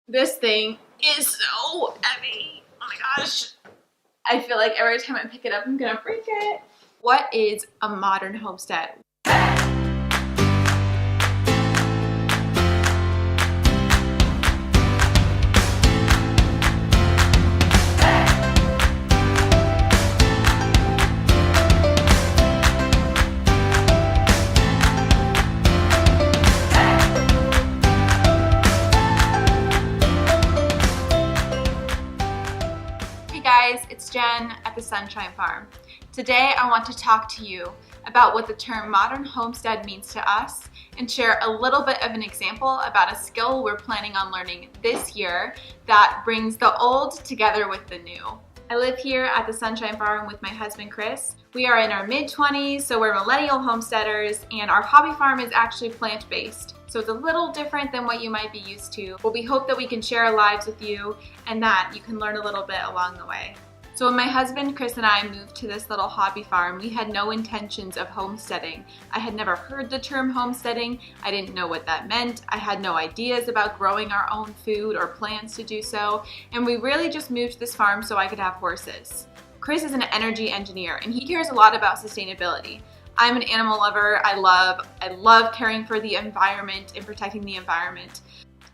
This thing is so heavy. Oh my gosh. I feel like every time I pick it up, I'm gonna break it. What is a modern homestead? Hey guys, it's Jen at the Sunshine Farm. Today I want to talk to you about what the term modern homestead means to us and share a little bit of an example about a skill we're planning on learning this year that brings the old together with the new. I live here at the Sunshine Farm with my husband Chris. We are in our mid-20s, so we're millennial homesteaders, and our hobby farm is actually plant-based. So it's a little different than what you might be used to, but we hope that we can share our lives with you and that you can learn a little bit along the way. So when my husband Chris and I moved to this little hobby farm, we had no intentions of homesteading. I had never heard the term homesteading. I didn't know what that meant. I had no ideas about growing our own food or plans to do so. And we really just moved to this farm so I could have horses. Chris is an energy engineer and he cares a lot about sustainability. I'm an animal lover. I love caring for the environment and protecting the environment.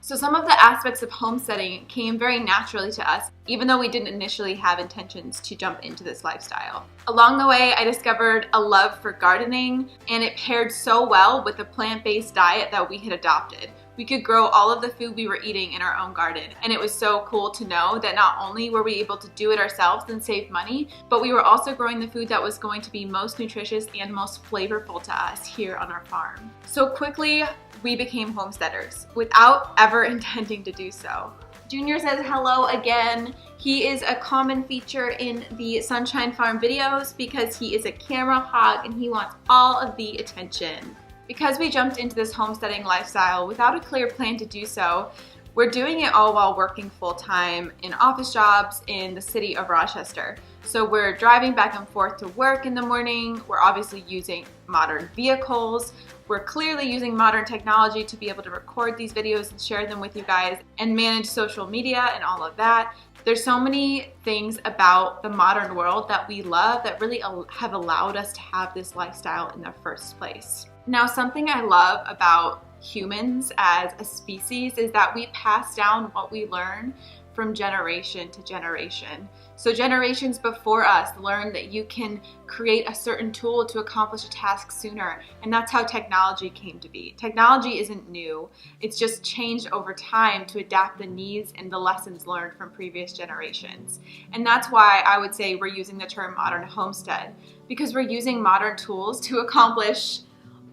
So some of the aspects of homesteading came very naturally to us, even though we didn't initially have intentions to jump into this lifestyle. Along the way, I discovered a love for gardening, and it paired so well with the plant-based diet that we had adopted. We could grow all of the food we were eating in our own garden, and it was so cool to know that not only were we able to do it ourselves and save money, but we were also growing the food that was going to be most nutritious and most flavorful to us here on our farm. So quickly, we became homesteaders without ever intending to do so. Junior says hello again. He is a common feature in the Sunshine Farm videos because he is a camera hog and he wants all of the attention. Because we jumped into this homesteading lifestyle without a clear plan to do so, we're doing it all while working full-time in office jobs in the city of Rochester. So we're driving back and forth to work in the morning. We're obviously using modern vehicles. We're clearly using modern technology to be able to record these videos and share them with you guys and manage social media and all of that. There's so many things about the modern world that we love that really have allowed us to have this lifestyle in the first place. Now, something I love about humans as a species is that we pass down what we learn from generation to generation. So generations before us learned that you can create a certain tool to accomplish a task sooner, and that's how technology came to be. Technology isn't new, it's just changed over time to adapt the needs and the lessons learned from previous generations. And that's why I would say we're using the term modern homestead, because we're using modern tools to accomplish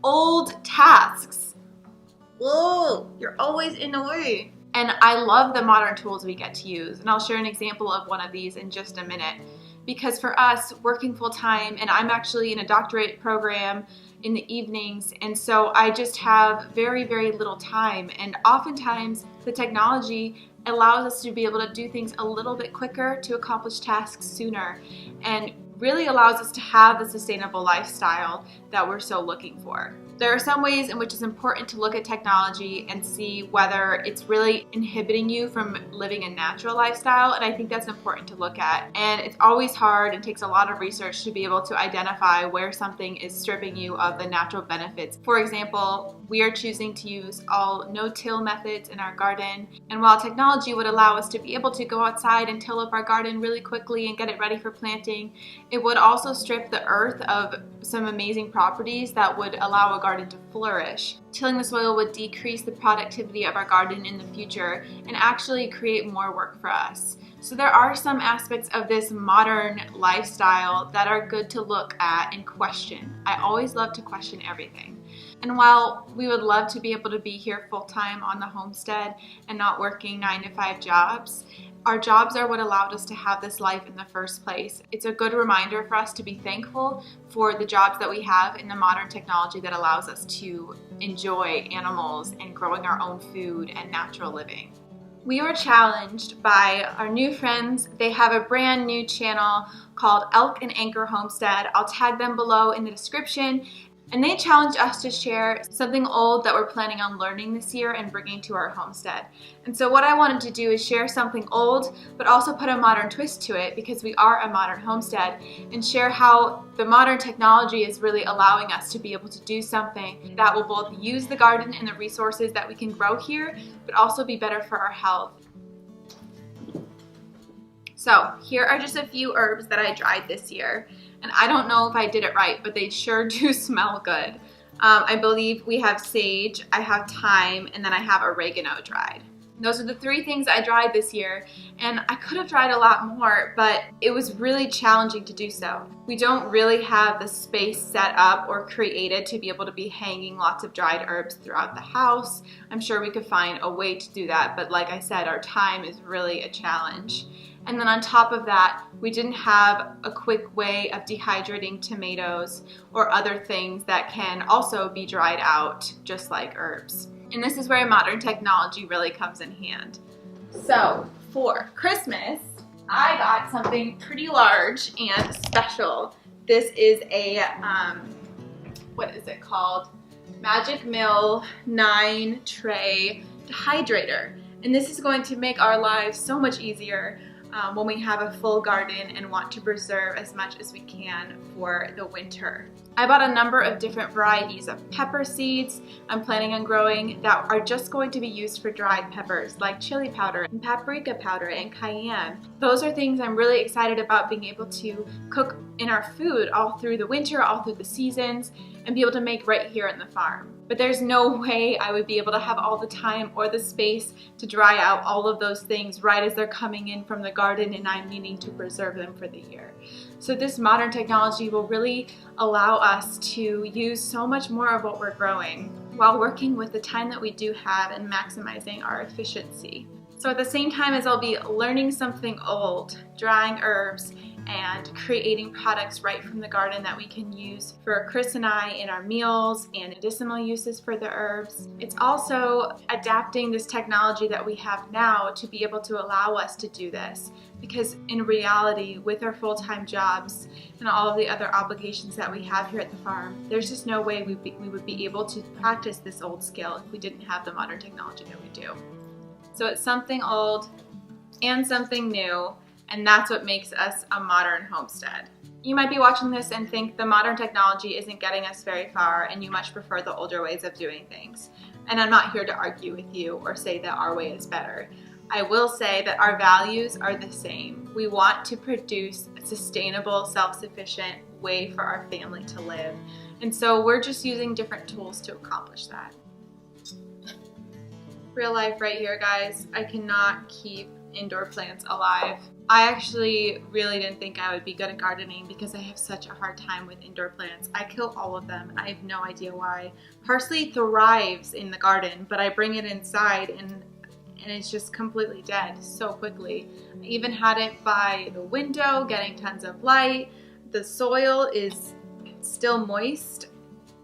old tasks. Whoa, you're always in the way. And I love the modern tools we get to use, and I'll share an example of one of these in just a minute. Because for us, working full-time, and I'm actually in a doctorate program in the evenings, and so I just have very, very little time, and oftentimes the technology allows us to be able to do things a little bit quicker to accomplish tasks sooner, and really allows us to have the sustainable lifestyle that we're so looking for. There are some ways in which it's important to look at technology and see whether it's really inhibiting you from living a natural lifestyle, and I think that's important to look at. And it's always hard and takes a lot of research to be able to identify where something is stripping you of the natural benefits. For example, we are choosing to use all no-till methods in our garden, and while technology would allow us to be able to go outside and till up our garden really quickly and get it ready for planting, it would also strip the earth of some amazing properties that would allow a garden to flourish. Tilling the soil would decrease the productivity of our garden in the future and actually create more work for us. So there are some aspects of this modern lifestyle that are good to look at and question. I always love to question everything. And while we would love to be able to be here full-time on the homestead and not working 9-to-5 jobs, our jobs are what allowed us to have this life in the first place. It's a good reminder for us to be thankful for the jobs that we have in the modern technology that allows us to enjoy animals and growing our own food and natural living. We were challenged by our new friends. They have a brand new channel called Elk and Anchor Homestead. I'll tag them below in the description. And they challenged us to share something old that we're planning on learning this year and bringing to our homestead. And so what I wanted to do is share something old, but also put a modern twist to it because we are a modern homestead, and share how the modern technology is really allowing us to be able to do something that will both use the garden and the resources that we can grow here, but also be better for our health. So here are just a few herbs that I dried this year. And I don't know if I did it right, but they sure do smell good. I believe we have sage, I have thyme, and then I have oregano dried. Those are the 3 things I dried this year, and I could have dried a lot more, but it was really challenging to do so. We don't really have the space set up or created to be able to be hanging lots of dried herbs throughout the house. I'm sure we could find a way to do that, but like I said, our time is really a challenge. And then on top of that, we didn't have a quick way of dehydrating tomatoes or other things that can also be dried out just like herbs. And this is where modern technology really comes in hand. So for Christmas, I got something pretty large and special. This is a, what is it called? Magic Mill 9 tray dehydrator. And this is going to make our lives so much easier when we have a full garden and want to preserve as much as we can for the winter. I bought a number of different varieties of pepper seeds I'm planning on growing that are just going to be used for dried peppers, like chili powder and paprika powder and cayenne. Those are things I'm really excited about being able to cook in our food all through the winter, all through the seasons, and be able to make right here in the farm. But there's no way I would be able to have all the time or the space to dry out all of those things right as they're coming in from the garden and I'm needing to preserve them for the year. So this modern technology will really allow us to use so much more of what we're growing while working with the time that we do have and maximizing our efficiency. So at the same time as I'll be learning something old, drying herbs, and creating products right from the garden that we can use for Chris and I in our meals and medicinal uses for the herbs. It's also adapting this technology that we have now to be able to allow us to do this, because in reality, with our full-time jobs and all of the other obligations that we have here at the farm, there's just no way we would be able to practice this old skill if we didn't have the modern technology that we do. So it's something old and something new, and that's what makes us a modern homestead. You might be watching this and think the modern technology isn't getting us very far and you much prefer the older ways of doing things. And I'm not here to argue with you or say that our way is better. I will say that our values are the same. We want to produce a sustainable, self-sufficient way for our family to live. And so we're just using different tools to accomplish that. Real life right here, guys. I cannot keep indoor plants alive. I actually really didn't think I would be good at gardening because I have such a hard time with indoor plants. I kill all of them and I have no idea why. Parsley thrives in the garden, but I bring it inside and it's just completely dead so quickly. I even had it by the window getting tons of light. The soil is still moist.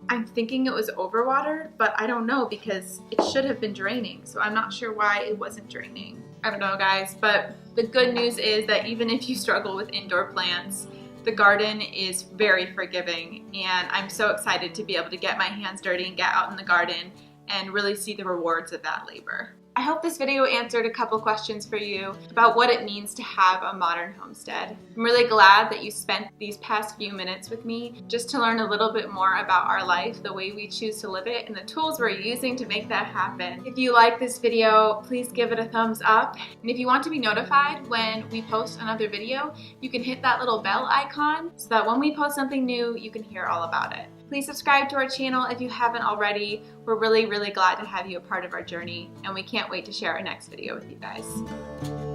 I'm thinking it was overwatered, but I don't know because it should have been draining, so I'm not sure why it wasn't draining. I don't know, guys, but the good news is that even if you struggle with indoor plants, the garden is very forgiving, and I'm so excited to be able to get my hands dirty and get out in the garden and really see the rewards of that labor. I hope this video answered a couple questions for you about what it means to have a modern homestead. I'm really glad that you spent these past few minutes with me just to learn a little bit more about our life, the way we choose to live it, and the tools we're using to make that happen. If you like this video, please give it a thumbs up. And if you want to be notified when we post another video, you can hit that little bell icon so that when we post something new, you can hear all about it. Please subscribe to our channel if you haven't already. We're really, really glad to have you a part of our journey, and we can't wait to share our next video with you guys.